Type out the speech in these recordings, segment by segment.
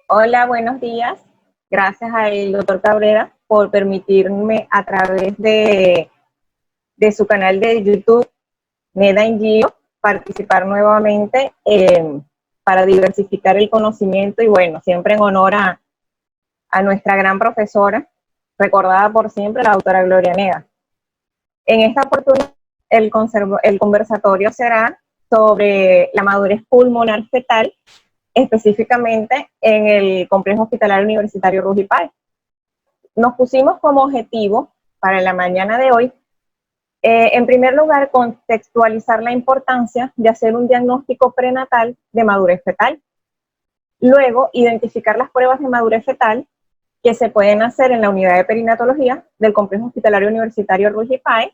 Hola, buenos días. Gracias al doctor Cabrera por permitirme a través de su canal de YouTube, NedaNGO, participar nuevamente para diversificar el conocimiento y bueno, siempre en honor a nuestra gran profesora, recordada por siempre, la doctora Gloria Neda. En esta oportunidad, el conversatorio será sobre la madurez pulmonar fetal, específicamente en el Complejo Hospitalario Universitario Ruy Páez. Nos pusimos como objetivo para la mañana de hoy, en primer lugar, contextualizar la importancia de hacer un diagnóstico prenatal de madurez fetal. Luego, identificar las pruebas de madurez fetal que se pueden hacer en la unidad de perinatología del Complejo Hospitalario Universitario Ruy Páez,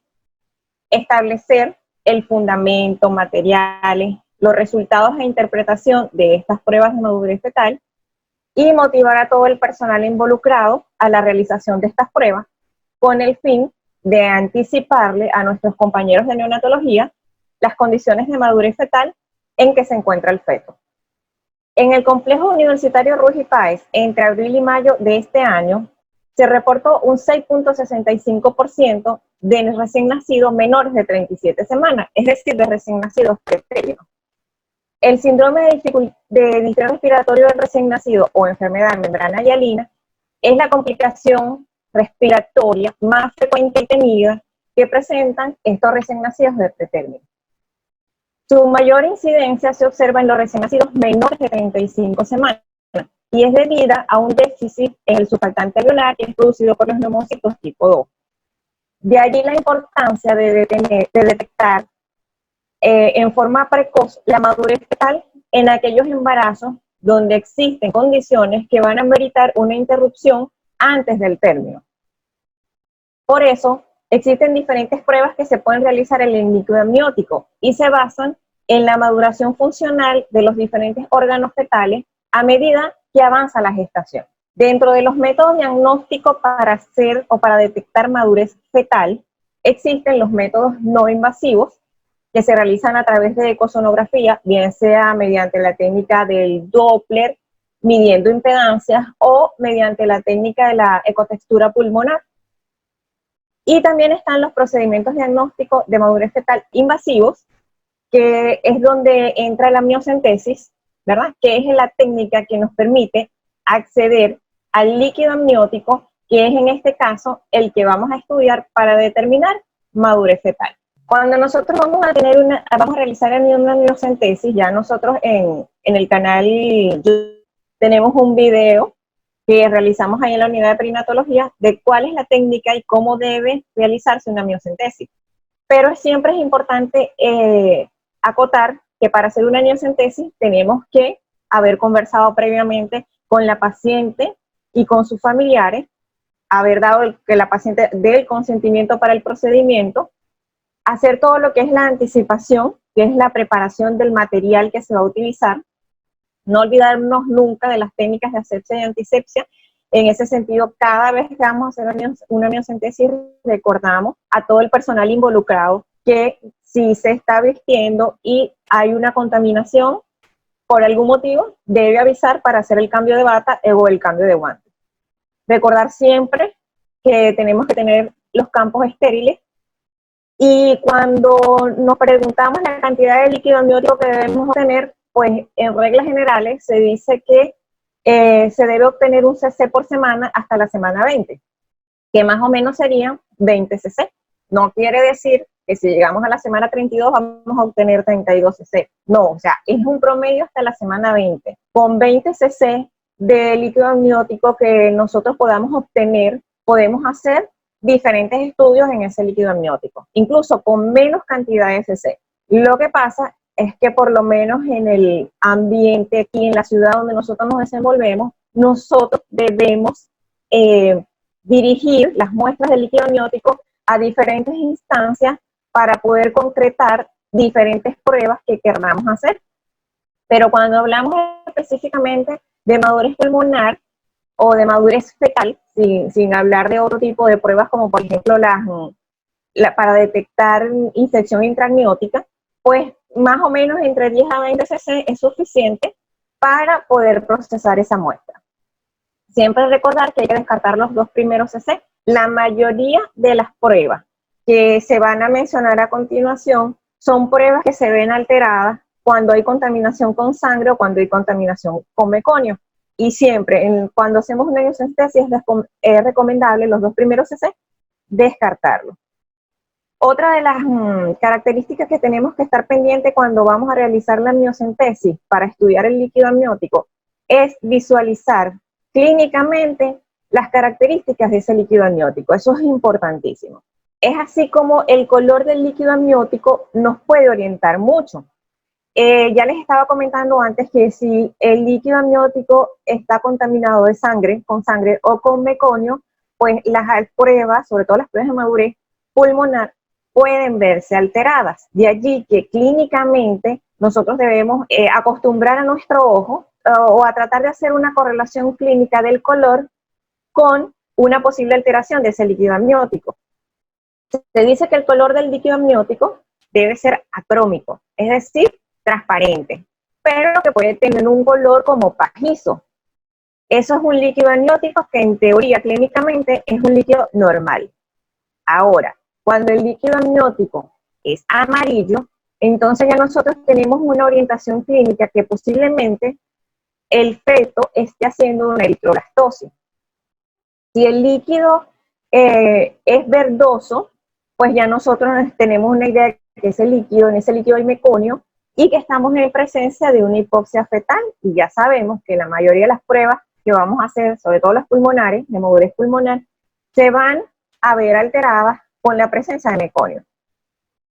establecer el fundamento, materiales, los resultados e interpretación de estas pruebas de madurez fetal y motivar a todo el personal involucrado a la realización de estas pruebas con el fin de anticiparle a nuestros compañeros de neonatología las condiciones de madurez fetal en que se encuentra el feto. En el Complejo Universitario Ruy Páez, entre abril y mayo de este año, se reportó un 6.65% de recién nacidos menores de 37 semanas, es decir, de recién nacidos pretéritos. El síndrome de distrés respiratorio del recién nacido o enfermedad membrana hialina es la complicación respiratoria más frecuente y temida que presentan estos recién nacidos de pretérmino. Su mayor incidencia se observa en los recién nacidos menores de 35 semanas y es debida a un déficit en el surfactante alveolar que es producido por los neumocitos tipo 2. De allí la importancia de detectar en forma precoz la madurez fetal en aquellos embarazos donde existen condiciones que van a meritar una interrupción antes del término. Por eso, existen diferentes pruebas que se pueden realizar en el líquido amniótico y se basan en la maduración funcional de los diferentes órganos fetales a medida que avanza la gestación. Dentro de los métodos diagnósticos para hacer o para detectar madurez fetal, existen los métodos no invasivos que se realizan a través de ecosonografía, bien sea mediante la técnica del Doppler, midiendo impedancias, o mediante la técnica de la ecotextura pulmonar. Y también están los procedimientos diagnósticos de madurez fetal invasivos, que es donde entra la amniocentesis, ¿verdad? Que es la técnica que nos permite acceder al líquido amniótico, que es en este caso el que vamos a estudiar para determinar madurez fetal. Cuando nosotros vamos a realizar una amniocentesis, ya nosotros en el canal tenemos un video que realizamos ahí en la unidad de perinatología de cuál es la técnica y cómo debe realizarse una amniocentesis. Pero siempre es importante acotar que para hacer una amniocentesis tenemos que haber conversado previamente con la paciente y con sus familiares, haber dado que la paciente dé el consentimiento para el procedimiento, hacer todo lo que es la anticipación, que es la preparación del material que se va a utilizar, no olvidarnos nunca de las técnicas de asepsia y antisepsia. En ese sentido, cada vez que vamos a hacer una amniocentesis, recordamos a todo el personal involucrado que si se está vistiendo y hay una contaminación, por algún motivo, debe avisar para hacer el cambio de bata o el cambio de guante. Recordar siempre que tenemos que tener los campos estériles y cuando nos preguntamos la cantidad de líquido amniótico que debemos obtener, pues en reglas generales se dice que se debe obtener un cc por semana hasta la semana 20, que más o menos serían 20 cc. No quiere decir que si llegamos a la semana 32 vamos a obtener 32 cc. No, o sea, es un promedio hasta la semana 20. Con 20 cc de líquido amniótico que nosotros podamos obtener, podemos hacer diferentes estudios en ese líquido amniótico, incluso con menos cantidad de cc. Lo que pasa es que por lo menos en el ambiente aquí en la ciudad donde nosotros nos desenvolvemos, nosotros debemos dirigir las muestras de líquido amniótico a diferentes instancias para poder concretar diferentes pruebas que queramos hacer. Pero cuando hablamos específicamente de madurez pulmonar o de madurez fetal, sin hablar de otro tipo de pruebas como por ejemplo para detectar infección intraamniótica, pues más o menos entre 10 a 20 cc es suficiente para poder procesar esa muestra. Siempre recordar que hay que descartar los 2 primeros CC. La mayoría de las pruebas que se van a mencionar a continuación son pruebas que se ven alteradas cuando hay contaminación con sangre o cuando hay contaminación con meconio. Y siempre, cuando hacemos una amniocentesis, es recomendable los 2 primeros CC descartarlos. Otra de las características que tenemos que estar pendiente cuando vamos a realizar la amniocentesis para estudiar el líquido amniótico es visualizar clínicamente las características de ese líquido amniótico. Eso es importantísimo. Es así como el color del líquido amniótico nos puede orientar mucho. Ya les estaba comentando antes que si el líquido amniótico está contaminado de sangre, con sangre o con meconio, pues las pruebas, sobre todo las pruebas de madurez pulmonar, pueden verse alteradas. De allí que clínicamente nosotros debemos acostumbrar a nuestro ojo o a tratar de hacer una correlación clínica del color con una posible alteración de ese líquido amniótico. Se dice que el color del líquido amniótico debe ser acrómico, es decir, transparente, pero que puede tener un color como pajizo. Eso es un líquido amniótico que en teoría clínicamente es un líquido normal. Ahora, cuando el líquido amniótico es amarillo, entonces ya nosotros tenemos una orientación clínica que posiblemente el feto esté haciendo una eritroblastosis. Si el líquido es verdoso, pues ya nosotros tenemos una idea de que en ese líquido hay meconio y que estamos en presencia de una hipoxia fetal. Y ya sabemos que la mayoría de las pruebas que vamos a hacer, sobre todo las pulmonares, de madurez pulmonar, se van a ver alteradas con la presencia de meconio.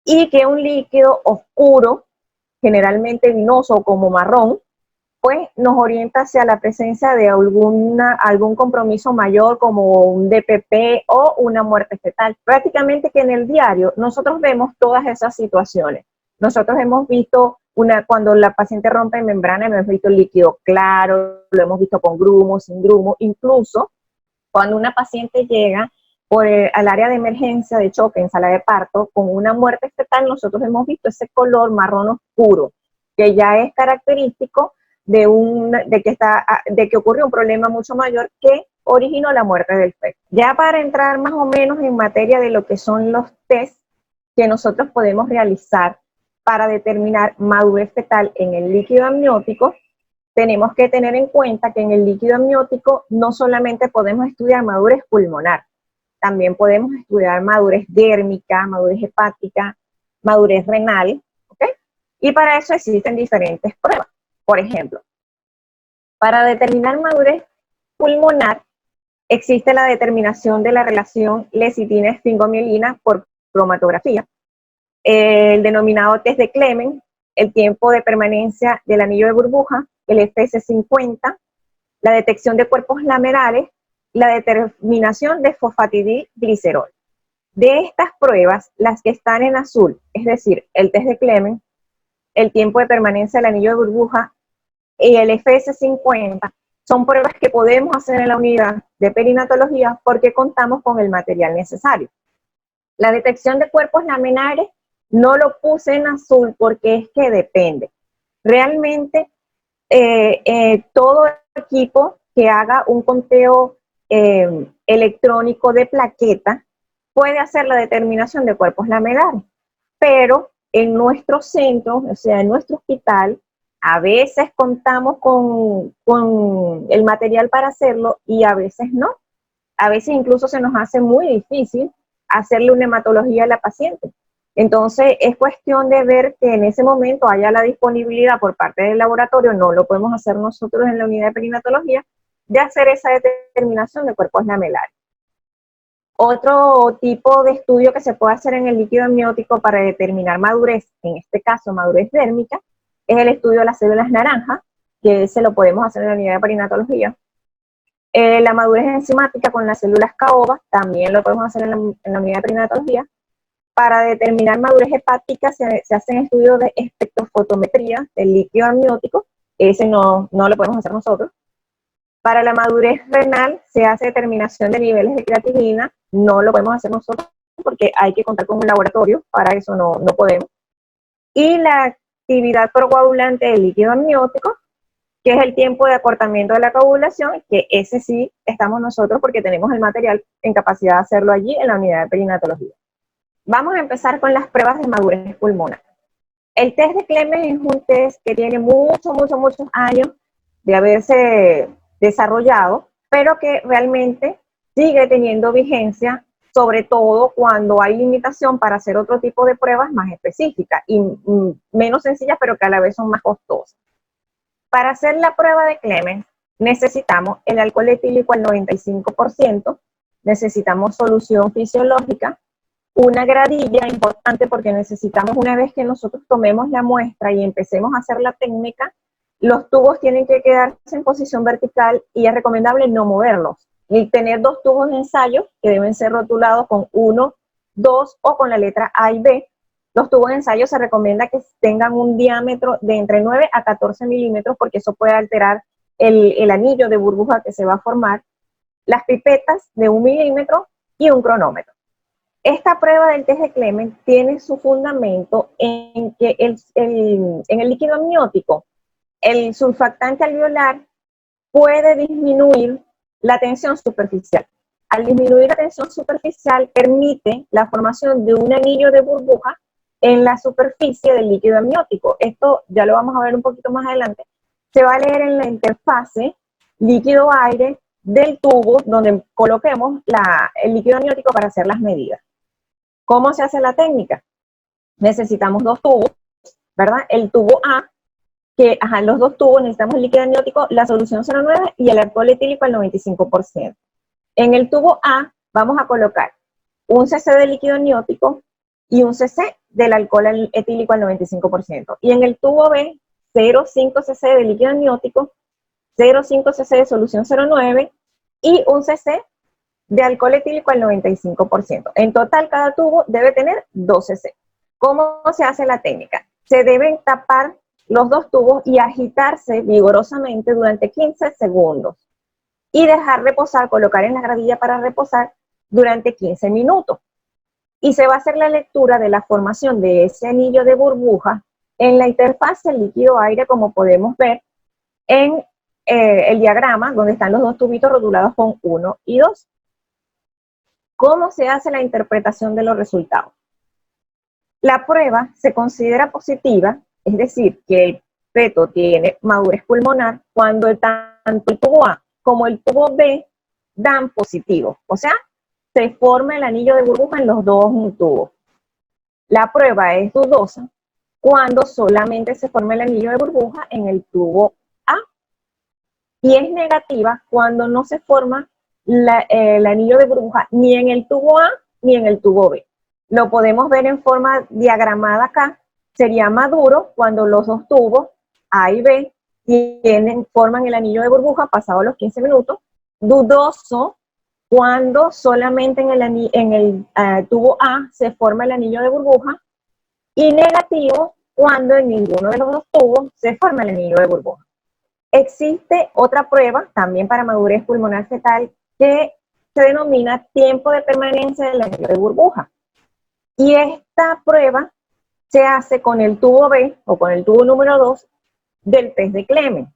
Y que un líquido oscuro, generalmente vinoso como marrón, pues nos orienta hacia la presencia de algún compromiso mayor como un DPP o una muerte fetal. Prácticamente que en el diario nosotros vemos todas esas situaciones. Nosotros hemos visto cuando la paciente rompe membrana, hemos visto líquido claro, lo hemos visto con grumo, sin grumo, incluso cuando una paciente llega al área de emergencia de choque en sala de parto con una muerte fetal, nosotros hemos visto ese color marrón oscuro, que ya es característico de que ocurrió un problema mucho mayor que originó la muerte del feto. Ya para entrar más o menos en materia de lo que son los test que nosotros podemos realizar para determinar madurez fetal en el líquido amniótico, tenemos que tener en cuenta que en el líquido amniótico no solamente podemos estudiar madurez pulmonar, también podemos estudiar madurez dérmica, madurez hepática, madurez renal, ¿ok? Y para eso existen diferentes pruebas. Por ejemplo, para determinar madurez pulmonar, existe la determinación de la relación lecitina-esfingomielina por cromatografía, el denominado test de Clement, el tiempo de permanencia del anillo de burbuja, el FS50, la detección de cuerpos lamerales, la determinación de fosfatidilglicerol. De estas pruebas, las que están en azul, es decir, el test de Clement, el tiempo de permanencia del anillo de burbuja y el FS50, son pruebas que podemos hacer en la unidad de perinatología porque contamos con el material necesario. La detección de cuerpos laminares no lo puse en azul porque es que depende. Realmente todo equipo que haga un conteo electrónico de plaqueta puede hacer la determinación de cuerpos laminares, pero en nuestro centro, o sea, en nuestro hospital, a veces contamos con el material para hacerlo y a veces no. A veces incluso se nos hace muy difícil hacerle una hematología a la paciente. Entonces es cuestión de ver que en ese momento haya la disponibilidad por parte del laboratorio, no lo podemos hacer nosotros en la unidad de perinatología, de hacer esa determinación de cuerpos lamelares. Otro tipo de estudio que se puede hacer en el líquido amniótico para determinar madurez, en este caso madurez dérmica, es el estudio de las células naranjas, que se lo podemos hacer en la unidad de perinatología. La madurez enzimática con las células caoba también lo podemos hacer en la unidad de perinatología. Para determinar madurez hepática se hacen estudios de espectrofotometría del líquido amniótico, ese no lo podemos hacer nosotros. Para la madurez renal se hace determinación de niveles de creatinina, no lo podemos hacer nosotros porque hay que contar con un laboratorio, para eso no podemos. Y la actividad procoagulante del líquido amniótico, que es el tiempo de acortamiento de la coagulación, que ese sí estamos nosotros porque tenemos el material en capacidad de hacerlo allí en la unidad de perinatología. Vamos a empezar con las pruebas de madurez pulmonar. El test de Clemens es un test que tiene muchos años de haberse desarrollado, pero que realmente sigue teniendo vigencia, sobre todo cuando hay limitación para hacer otro tipo de pruebas más específicas y menos sencillas, pero que a la vez son más costosas. Para hacer la prueba de Clemens necesitamos el alcohol etílico al 95%, necesitamos solución fisiológica, una gradilla importante porque necesitamos, una vez que nosotros tomemos la muestra y empecemos a hacer la técnica, los tubos tienen que quedarse en posición vertical y es recomendable no moverlos. Y tener 2 tubos de ensayo que deben ser rotulados con 1, 2 o con la letra A y B. Los tubos de ensayo se recomienda que tengan un diámetro de entre 9 a 14 milímetros porque eso puede alterar el anillo de burbuja que se va a formar. Las pipetas de 1 milímetro y un cronómetro. Esta prueba del test de Clemens tiene su fundamento en que en el líquido amniótico, el surfactante alveolar puede disminuir la tensión superficial. Al disminuir la tensión superficial, permite la formación de un anillo de burbuja en la superficie del líquido amniótico. Esto ya lo vamos a ver un poquito más adelante. Se va a leer en la interfase líquido-aire del tubo donde coloquemos el líquido amniótico para hacer las medidas. ¿Cómo se hace la técnica? Necesitamos 2 tubos, ¿verdad? El tubo A, que los 2 tubos necesitamos el líquido amniótico, la solución 0,9 y el alcohol etílico al 95%. En el tubo A vamos a colocar 1 cc de líquido amniótico y 1 cc del alcohol etílico al 95%. Y en el tubo B, 0,5 cc de líquido amniótico, 0,5 cc de solución 0,9 y 1 cc de alcohol etílico al 95%. En total, cada tubo debe tener 2 cc. ¿Cómo se hace la técnica? Se deben tapar los 2 tubos y agitarse vigorosamente durante 15 segundos. Y dejar reposar, colocar en la gradilla para reposar durante 15 minutos. Y se va a hacer la lectura de la formación de ese anillo de burbuja en la interfase líquido-aire, como podemos ver en el diagrama, donde están los 2 tubitos rotulados con 1 y 2. ¿Cómo se hace la interpretación de los resultados? La prueba se considera positiva, es decir, que el feto tiene madurez pulmonar cuando tanto el tubo A como el tubo B dan positivo. O sea, se forma el anillo de burbuja en los 2 tubos. La prueba es dudosa cuando solamente se forma el anillo de burbuja en el tubo A. Y es negativa cuando no se forma el anillo de burbuja ni en el tubo A ni en el tubo B. Lo podemos ver en forma diagramada acá. Sería maduro cuando los 2 tubos A y B forman el anillo de burbuja pasados los 15 minutos. Dudoso cuando solamente en el tubo A se forma el anillo de burbuja. Y negativo cuando en ninguno de los 2 tubos se forma el anillo de burbuja. Existe otra prueba, también para madurez pulmonar fetal, que se denomina tiempo de permanencia del anillo de burbuja. Y esta prueba se hace con el tubo B o con el tubo número 2 del test de Clemens.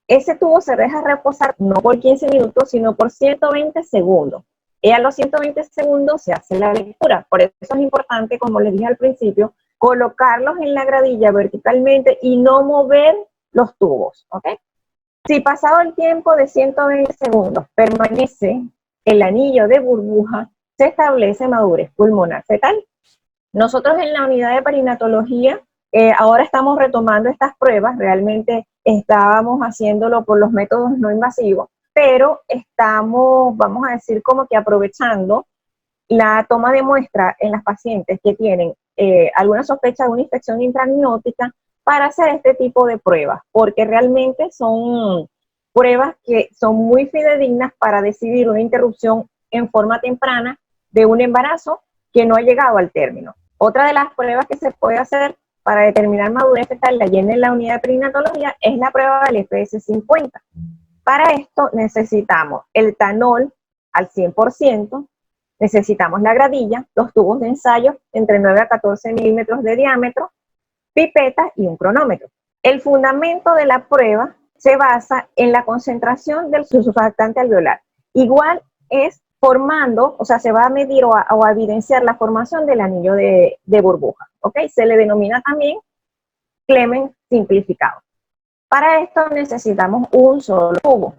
Ese tubo se deja reposar no por 15 minutos, sino por 120 segundos. Y a los 120 segundos se hace la lectura. Por eso es importante, como les dije al principio, colocarlos en la gradilla verticalmente y no mover los tubos, ¿ok? Si pasado el tiempo de 120 segundos permanece el anillo de burbuja, se establece madurez pulmonar fetal. Nosotros en la unidad de perinatología ahora estamos retomando estas pruebas, realmente estábamos haciéndolo por los métodos no invasivos, pero estamos, vamos a decir, como que aprovechando la toma de muestra en las pacientes que tienen alguna sospecha de una infección intraamniótica para hacer este tipo de pruebas, porque realmente son pruebas que son muy fidedignas para decidir una interrupción en forma temprana de un embarazo que no ha llegado al término. Otra de las pruebas que se puede hacer para determinar madurez fetal allí en la unidad de perinatología es la prueba del FS50. Para esto necesitamos el tanol al 100%, necesitamos la gradilla, los tubos de ensayo entre 9 a 14 milímetros de diámetro, pipetas y un cronómetro. El fundamento de la prueba se basa en la concentración del surfactante alveolar. Igual es formando, o sea, se va a medir o a evidenciar la formación del anillo de burbuja, ¿ok? Se le denomina también Clemens simplificado. Para esto necesitamos un solo tubo.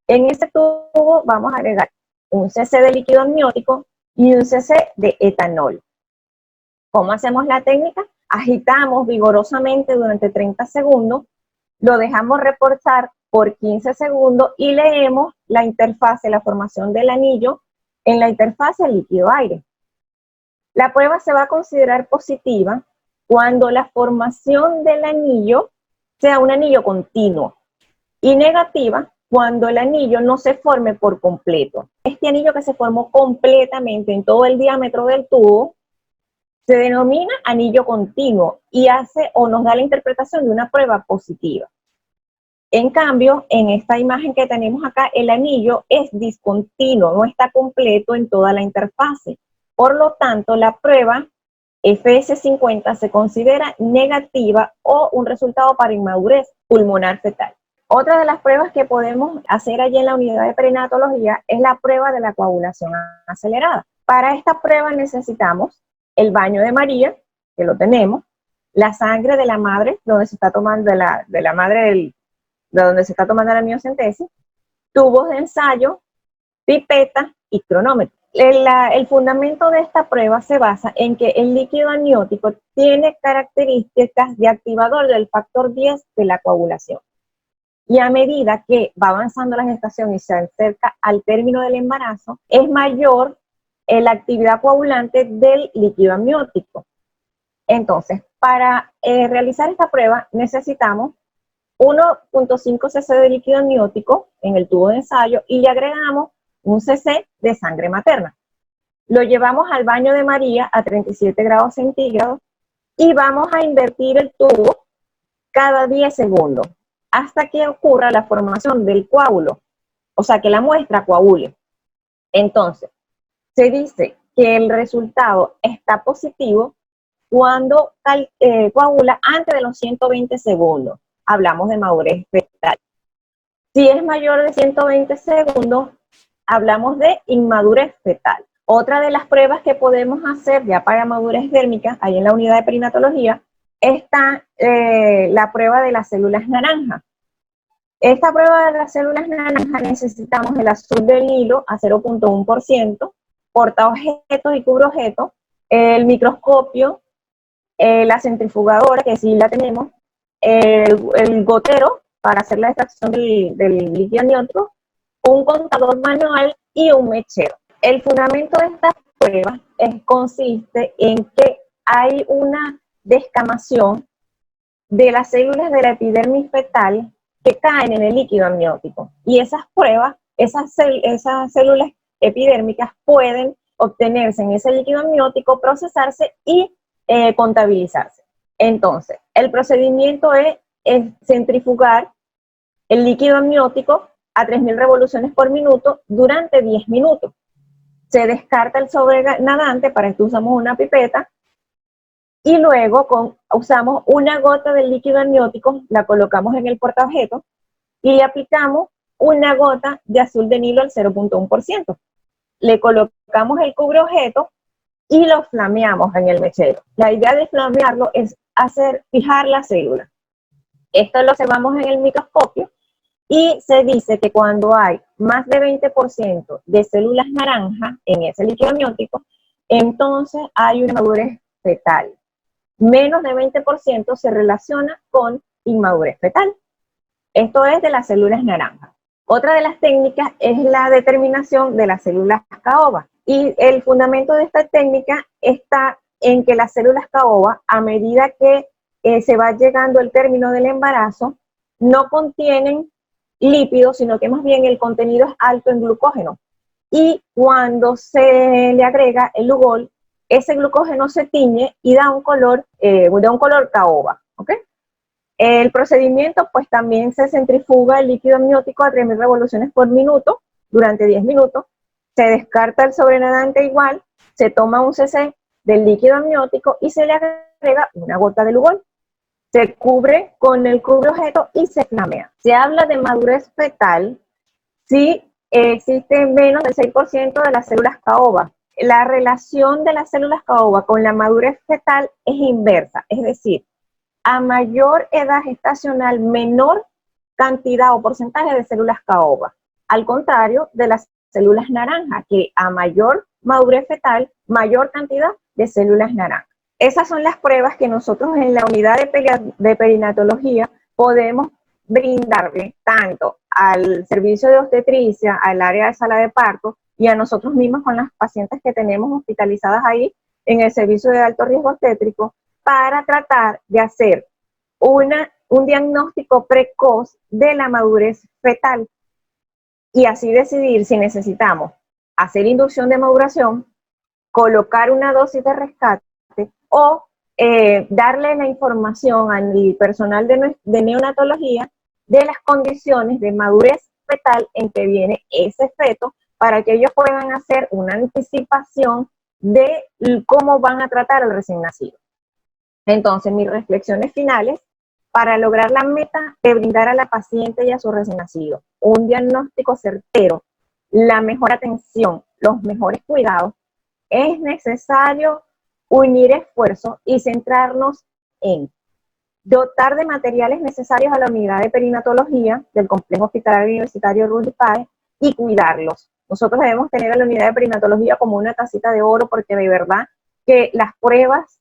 En este tubo vamos a agregar un cc de líquido amniótico y un cc de etanol. ¿Cómo hacemos la técnica? Agitamos vigorosamente durante 30 segundos, lo dejamos reposar por 15 segundos y leemos la interfase, la formación del anillo en la interfase líquido-aire. La prueba se va a considerar positiva cuando la formación del anillo sea un anillo continuo y negativa cuando el anillo no se forme por completo. Este anillo que se formó completamente en todo el diámetro del tubo se denomina anillo continuo y hace o nos da la interpretación de una prueba positiva. En cambio, en esta imagen que tenemos acá, el anillo es discontinuo, no está completo en toda la interfase. Por lo tanto, la prueba FS50 se considera negativa o un resultado para inmadurez pulmonar fetal. Otra de las pruebas que podemos hacer allí en la unidad de perinatología es la prueba de la coagulación acelerada. Para esta prueba necesitamos el baño de María, que lo tenemos, la sangre de la madre, donde se está tomando de donde se está tomando la miocentesis, tubos de ensayo, pipeta y cronómetro. El fundamento de esta prueba se basa en que el líquido amniótico tiene características de activador del factor 10 de la coagulación. Y a medida que va avanzando la gestación y se acerca al término del embarazo, es mayor la actividad coagulante del líquido amniótico. Entonces, para realizar esta prueba necesitamos 1.5 cc de líquido amniótico en el tubo de ensayo y le agregamos un cc de sangre materna. Lo llevamos al baño de María a 37 grados centígrados y vamos a invertir el tubo cada 10 segundos hasta que ocurra la formación del coágulo, o sea, que la muestra coagule. Entonces, se dice que el resultado está positivo cuando coagula antes de los 120 segundos. Hablamos de madurez fetal. Si es mayor de 120 segundos, hablamos de inmadurez fetal. Otra de las pruebas que podemos hacer ya para madurez dérmica, ahí en la unidad de perinatología, está la prueba de las células naranja. Esta prueba de las células naranja necesitamos el azul del hilo a 0.1%, portaobjetos y cubreobjetos, el microscopio, la centrifugadora, que sí la tenemos, el gotero para hacer la extracción del líquido amniótico, un contador manual y un mechero. El fundamento de estas pruebas consiste en que hay una descamación de las células de la epidermis fetal que caen en el líquido amniótico. Y esas pruebas, esas células epidérmicas pueden obtenerse en ese líquido amniótico, procesarse y contabilizarse. Entonces, el procedimiento es centrifugar el líquido amniótico a 3.000 revoluciones por minuto durante 10 minutos. Se descarta el sobrenadante, para esto usamos una pipeta, y luego usamos una gota del líquido amniótico, la colocamos en el portaobjetos y le aplicamos una gota de azul de Nilo al 0.1%. Le colocamos el cubreobjeto y lo flameamos en el mechero. La idea de flamearlo es fijar la célula. Esto lo observamos en el microscopio y se dice que cuando hay más de 20% de células naranja en ese líquido amniótico, entonces hay una madurez fetal. Menos de 20% se relaciona con inmadurez fetal. Esto es de las células naranjas. Otra de las técnicas es la determinación de las células caoba. Y el fundamento de esta técnica está en que las células caoba, a medida que se va llegando el término del embarazo, no contienen lípidos, sino que más bien el contenido es alto en glucógeno. Y cuando se le agrega el lugol, ese glucógeno se tiñe y da un color caoba, ¿ok? El procedimiento, pues también se centrifuga el líquido amniótico a 3.000 revoluciones por minuto durante 10 minutos, se descarta el sobrenadante igual, se toma un cc del líquido amniótico y se le agrega una gota de lugol. se cubre con el cubre objeto y se flamea. Se habla de madurez fetal si existe menos del 6% de las células caoba. La relación de las células caoba con la madurez fetal es inversa, es decir, a mayor edad gestacional, menor cantidad o porcentaje de células caoba. Al contrario de las células naranja, que a mayor madurez fetal, mayor cantidad de células naranja. Esas son las pruebas que nosotros en la unidad de perinatología podemos brindarle tanto al servicio de obstetricia, al área de sala de parto y a nosotros mismos con las pacientes que tenemos hospitalizadas ahí en el servicio de alto riesgo obstétrico para tratar de hacer un diagnóstico precoz de la madurez fetal y así decidir si necesitamos hacer inducción de maduración, colocar una dosis de rescate o darle la información al personal de neonatología de las condiciones de madurez fetal en que viene ese feto para que ellos puedan hacer una anticipación de cómo van a tratar al recién nacido. Entonces, mis reflexiones finales para lograr la meta de brindar a la paciente y a su recién nacido un diagnóstico certero, la mejor atención, los mejores cuidados, es necesario unir esfuerzos y centrarnos en dotar de materiales necesarios a la unidad de perinatología del Complejo Hospitalario Universitario Rudy Páez y cuidarlos. Nosotros debemos tener a la unidad de perinatología como una tacita de oro porque de verdad que las pruebas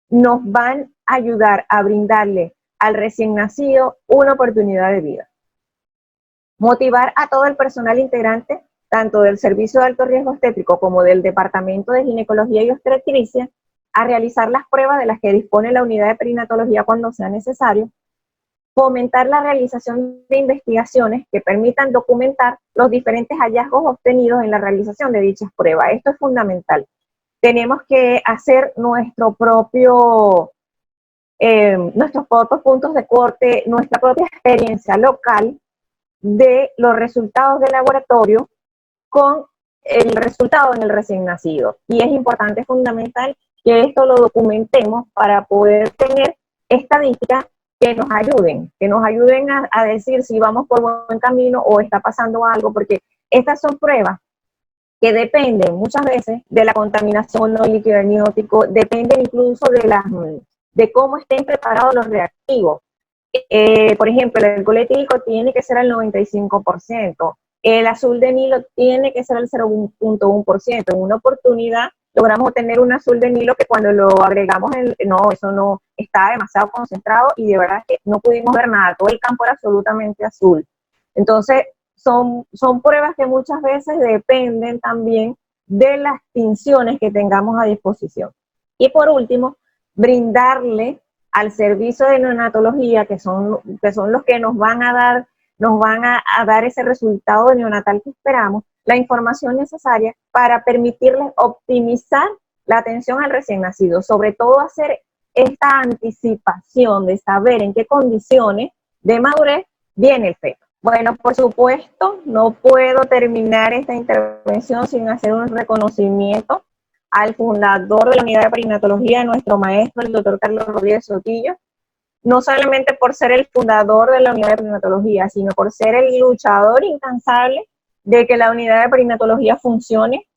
nos van a ayudar a brindarle al recién nacido una oportunidad de vida. Motivar a todo el personal integrante, tanto del Servicio de Alto Riesgo Obstétrico como del Departamento de Ginecología y Obstetricia, a realizar las pruebas de las que dispone la unidad de perinatología cuando sea necesario, fomentar la realización de investigaciones que permitan documentar los diferentes hallazgos obtenidos en la realización de dichas pruebas. Esto es fundamental. Tenemos que hacer nuestros propios puntos de corte, nuestra propia experiencia local de los resultados del laboratorio con el resultado en el recién nacido. Y es importante, es fundamental que esto lo documentemos para poder tener estadísticas que nos ayuden a decir si vamos por buen camino o está pasando algo, porque estas son pruebas que dependen muchas veces de la contaminación no líquido amniótico, dependen incluso de cómo estén preparados los reactivos. Por ejemplo, el alcohol etílico tiene que ser al 95%, el azul de Nilo tiene que ser al 0.1%. En una oportunidad logramos obtener un azul de Nilo que cuando lo agregamos, no, eso no estaba demasiado concentrado y de verdad que no pudimos ver nada, todo el campo era absolutamente azul. Entonces, son pruebas que muchas veces dependen también de las tinciones que tengamos a disposición. Y por último, brindarle al servicio de neonatología, que son los que nos van a dar ese resultado de neonatal que esperamos, la información necesaria para permitirles optimizar la atención al recién nacido, sobre todo hacer esta anticipación de saber en qué condiciones de madurez viene el feto. Bueno, por supuesto, no puedo terminar esta intervención sin hacer un reconocimiento al fundador de la unidad de perinatología, nuestro maestro, el doctor Carlos Rodríguez Sotillo, no solamente por ser el fundador de la unidad de perinatología, sino por ser el luchador incansable de que la unidad de perinatología funcione.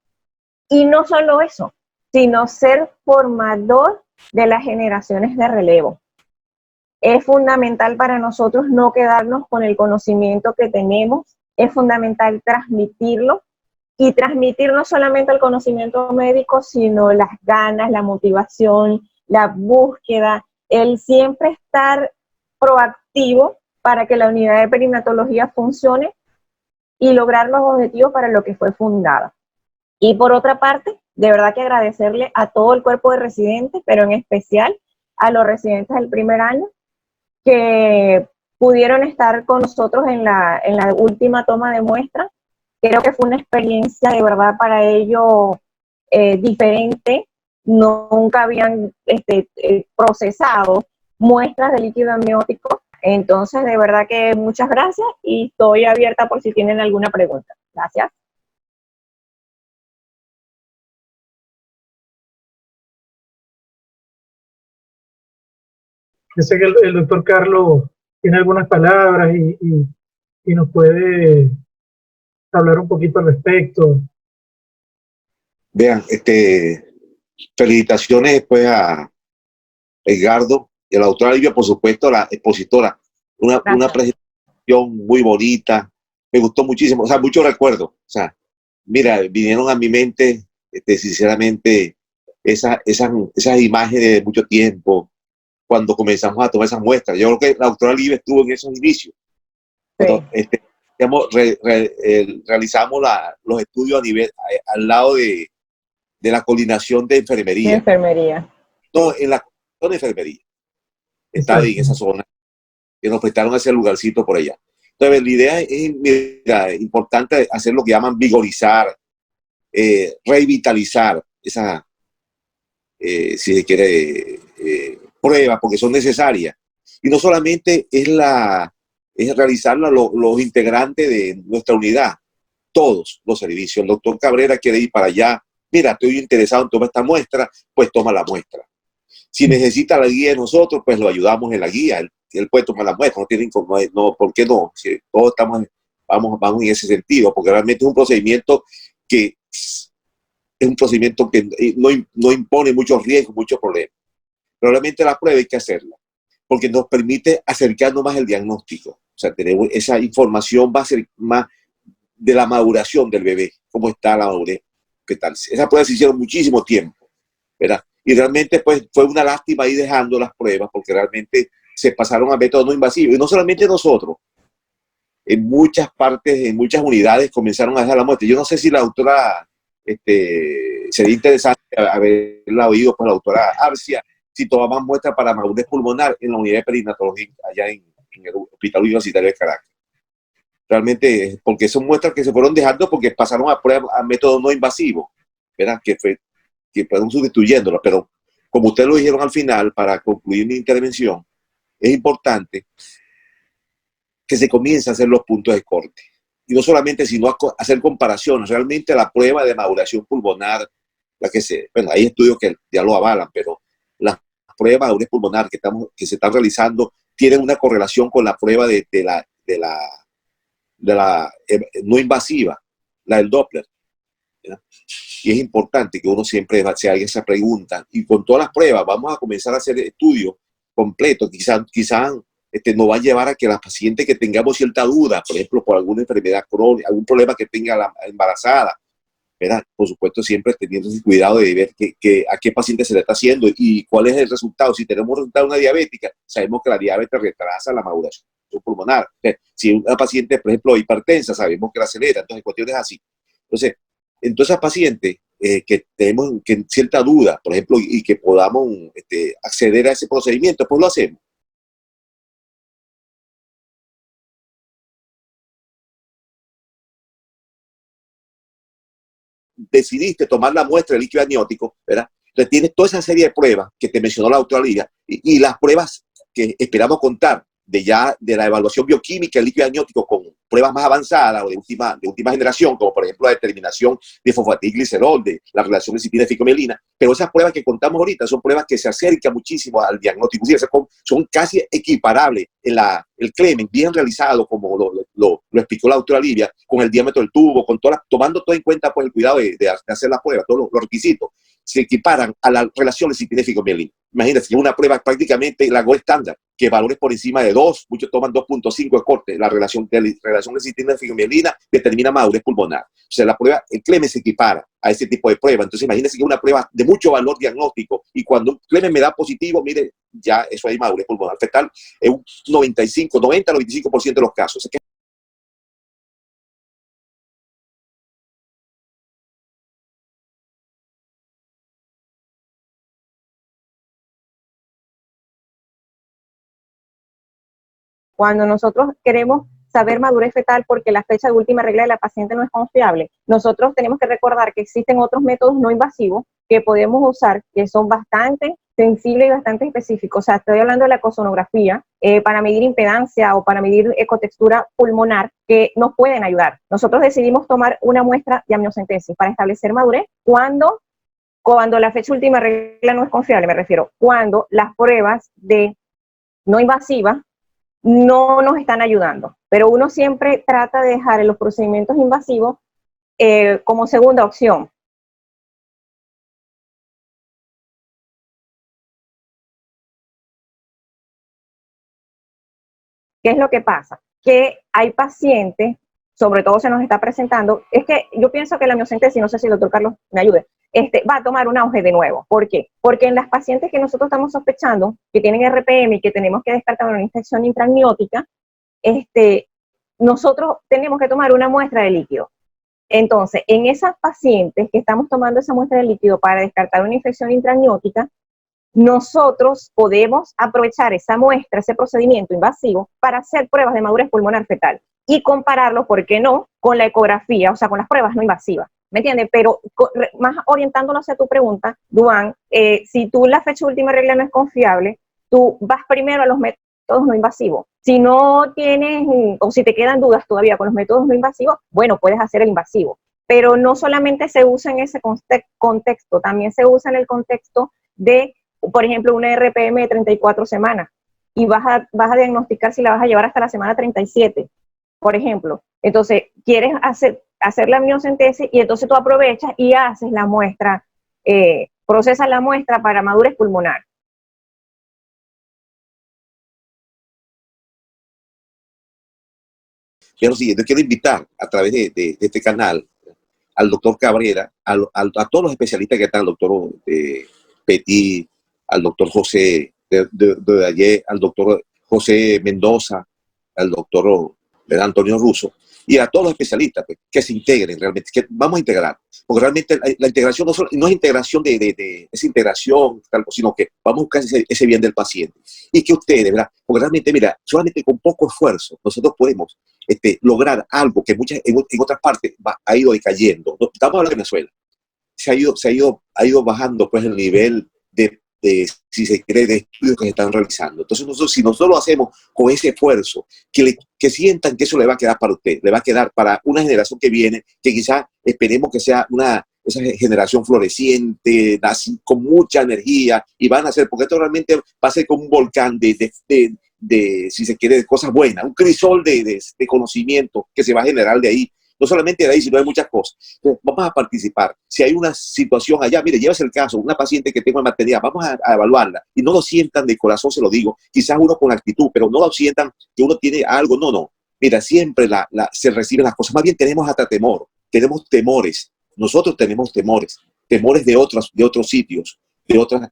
Y no solo eso, sino ser formador de las generaciones de relevo. Es fundamental para nosotros no quedarnos con el conocimiento que tenemos, es fundamental transmitirlo y transmitir no solamente el conocimiento médico, sino las ganas, la motivación, la búsqueda, el siempre estar proactivo para que la unidad de perinatología funcione y lograr los objetivos para lo que fue fundada. Y por otra parte, de verdad que agradecerle a todo el cuerpo de residentes, pero en especial a los residentes del primer año, que pudieron estar con nosotros en la última toma de muestra. Creo que fue una experiencia de verdad para ellos diferente. Nunca habían procesado muestras de líquido amniótico. Entonces, de verdad que muchas gracias y estoy abierta por si tienen alguna pregunta. Gracias. Yo sé que el doctor Carlos tiene algunas palabras y nos puede hablar un poquito al respecto. Vean, felicitaciones pues a Edgardo y a la doctora Livia, por supuesto, la expositora. Una presentación muy bonita, me gustó muchísimo, o sea, muchos recuerdos. O sea, mira, vinieron a mi mente, sinceramente, esas imágenes de mucho tiempo, cuando comenzamos a tomar esas muestras. Yo creo que la doctora Livia estuvo en esos inicios. Cuando, Sí. realizamos los estudios a nivel, al lado de la coordinación de De enfermería. enfermería. No, en la coordinación de enfermería. Estaba ahí en esa zona, que nos prestaron ese lugarcito por allá. Entonces, la idea es, mira, importante hacer lo que llaman vigorizar, revitalizar esa, si se quiere, pruebas, porque son necesarias. Y no solamente es realizarla los integrantes de nuestra unidad, todos los servicios. El doctor Cabrera quiere ir para allá. Mira, estoy interesado en tomar esta muestra, pues toma la muestra. Si necesita la guía de nosotros, pues lo ayudamos en la guía. Él puede tomar la muestra, no tiene no, ¿por qué no? Si todos vamos en ese sentido, porque realmente es un procedimiento que no impone muchos riesgos, muchos problemas. Pero realmente la prueba hay que hacerla, porque nos permite acercarnos más al diagnóstico. O sea, tenemos esa información, va a ser más de la maduración del bebé, cómo está la madurez, qué tal. Esas pruebas se hicieron muchísimo tiempo, ¿verdad? Y realmente pues fue una lástima ir dejando las pruebas, porque realmente se pasaron a métodos no invasivos. Y no solamente nosotros, en muchas partes, en muchas unidades comenzaron a dejar la muestra. Yo no sé si la doctora, sería interesante haberla oído por la doctora Arcia, si tomaba muestras para madurez pulmonar en la unidad de perinatología allá en el Hospital Universitario de Caracas. Realmente, porque son muestras que se fueron dejando porque pasaron a pruebas a métodos no invasivos, ¿verdad? Que fueron sustituyéndolas. Pero como ustedes lo dijeron al final, para concluir mi intervención, es importante que se comience a hacer los puntos de corte. Y no solamente, sino a hacer comparaciones. Realmente la prueba de maduración pulmonar, bueno, hay estudios que ya lo avalan, pero las pruebas de madurez pulmonar que se están realizando tienen una correlación con la prueba de la no invasiva, la del Doppler, ¿verdad? Y es importante que uno siempre se haga esa pregunta. Y con todas las pruebas vamos a comenzar a hacer estudios completos. Quizás nos va a llevar a que las pacientes que tengamos cierta duda, por ejemplo, por alguna enfermedad crónica, algún problema que tenga la embarazada, ¿verdad? Por supuesto, siempre teniendo ese cuidado de ver a qué paciente se le está haciendo y cuál es el resultado. Si tenemos resultado de una diabética, sabemos que la diabetes retrasa la maduración pulmonar. O sea, si una paciente, por ejemplo, hipertensa, sabemos que la acelera. Entonces, cuestiones así. Entonces, en todas esas pacientes que tenemos cierta duda, por ejemplo, y que podamos acceder a ese procedimiento, pues lo hacemos. Decidiste tomar la muestra de líquido amniótico, ¿verdad? Entonces tienes toda esa serie de pruebas que te mencionó la doctora Lidia y las pruebas que esperamos contar de la evaluación bioquímica del líquido amniótico con pruebas más avanzadas o de última generación, como por ejemplo la determinación de fosfatidilglicerol, de la relación de citina y ficomielina. Pero esas pruebas que contamos ahorita son pruebas que se acercan muchísimo al diagnóstico. Son casi equiparables el Clemen, bien realizado, como lo explicó la doctora Livia, con el diámetro del tubo, tomando todo en cuenta pues, el cuidado de hacer las pruebas, todos los requisitos, se equiparan a la relación de citina y ficomielina. Imagínense, que una prueba prácticamente la gold estándar, que valores por encima de 2, muchos toman 2.5 de corte, la relación de citina y ficomielina determina madurez pulmonar. O sea, la prueba, el Clemen se equipara a ese tipo de prueba. Entonces, imagínense que es una prueba de mucho valor diagnóstico y cuando un Clemen me da positivo, mire, ya eso hay madurez pulmonar fetal en un 90-95% de los casos. O sea, Cuando nosotros queremos saber madurez fetal porque la fecha de última regla de la paciente no es confiable, nosotros tenemos que recordar que existen otros métodos no invasivos que podemos usar que son bastante sensibles y bastante específicos. O sea, estoy hablando de la ecosonografía para medir impedancia o para medir ecotextura pulmonar que nos pueden ayudar. Nosotros decidimos tomar una muestra de amniocentesis para establecer madurez cuando la fecha última regla no es confiable, me refiero, cuando las pruebas de no invasivas no nos están ayudando, pero uno siempre trata de dejar los procedimientos invasivos como segunda opción. ¿Qué es lo que pasa? Que hay pacientes, sobre todo se nos está presentando, es que yo pienso que la miocentesis, no sé si el doctor Carlos me ayude, va a tomar un auge de nuevo. ¿Por qué? Porque en las pacientes que nosotros estamos sospechando, que tienen RPM y que tenemos que descartar una infección intraamniótica, nosotros tenemos que tomar una muestra de líquido. Entonces, en esas pacientes que estamos tomando esa muestra de líquido para descartar una infección intraamniótica, nosotros podemos aprovechar esa muestra, ese procedimiento invasivo, para hacer pruebas de madurez pulmonar fetal y compararlo, ¿por qué no?, con la ecografía, o sea, con las pruebas no invasivas. ¿Me entiendes? Pero más orientándonos hacia tu pregunta, Duan, si tú la fecha de última regla no es confiable, tú vas primero a los métodos no invasivos. Si no tienes, o si te quedan dudas todavía con los métodos no invasivos, bueno, puedes hacer el invasivo. Pero no solamente se usa en ese contexto, también se usa en el contexto de, por ejemplo, una RPM de 34 semanas y vas a diagnosticar si la vas a llevar hasta la semana 37, por ejemplo. Entonces, quieres hacer la amniocentesis y entonces tú aprovechas y haces la muestra, procesas la muestra para madurez pulmonar. Pero sí, yo quiero invitar a través de este canal al doctor Cabrera, a todos los especialistas que están, al doctor Petit, al doctor José de ayer, al doctor José Mendoza, al doctor Antonio Russo, y a todos los especialistas pues, que se integren realmente, que vamos a integrar, porque realmente la integración no es integración es integración, sino que vamos a buscar ese bien del paciente, y que ustedes, ¿verdad? Porque realmente, mira, solamente con poco esfuerzo nosotros podemos lograr algo que en otras partes ha ido decayendo. Estamos hablando de Venezuela, ha ido bajando pues el nivel de si se quiere, de estudios que se están realizando. Entonces, si nosotros lo hacemos con ese esfuerzo, que sientan que eso le va a quedar para usted, le va a quedar para una generación que viene, que quizás esperemos que sea esa generación floreciente, así, con mucha energía, y van a hacer, porque esto realmente va a ser como un volcán si se quiere, de cosas buenas, un crisol de conocimiento que se va a generar de ahí. No solamente de ahí, sino de muchas cosas. Entonces, vamos a participar. Si hay una situación allá, mire, llévese el caso, una paciente que tenga maternidad, vamos a evaluarla. Y no lo sientan de corazón, se lo digo. Quizás uno con actitud, pero no lo sientan que uno tiene algo. No. Mira, siempre se reciben las cosas. Más bien tenemos hasta temor. Tenemos temores. Nosotros tenemos temores. Temores de otros sitios, de otras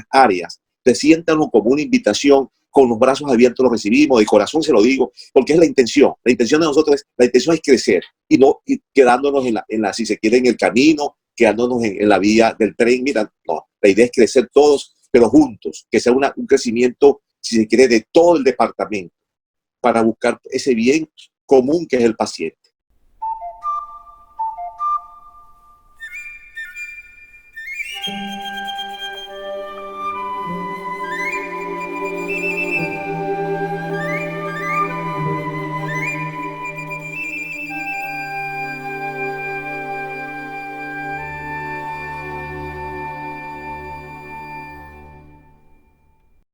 áreas. Te siéntanlo como una invitación. Con los brazos abiertos lo recibimos, de corazón se lo digo, porque es la intención. La intención de nosotros es crecer y no quedándonos si se quiere, en el camino, quedándonos en la vía del tren. Mira, no, la idea es crecer todos, pero juntos, que sea un crecimiento, si se quiere, de todo el departamento, para buscar ese bien común que es el paciente.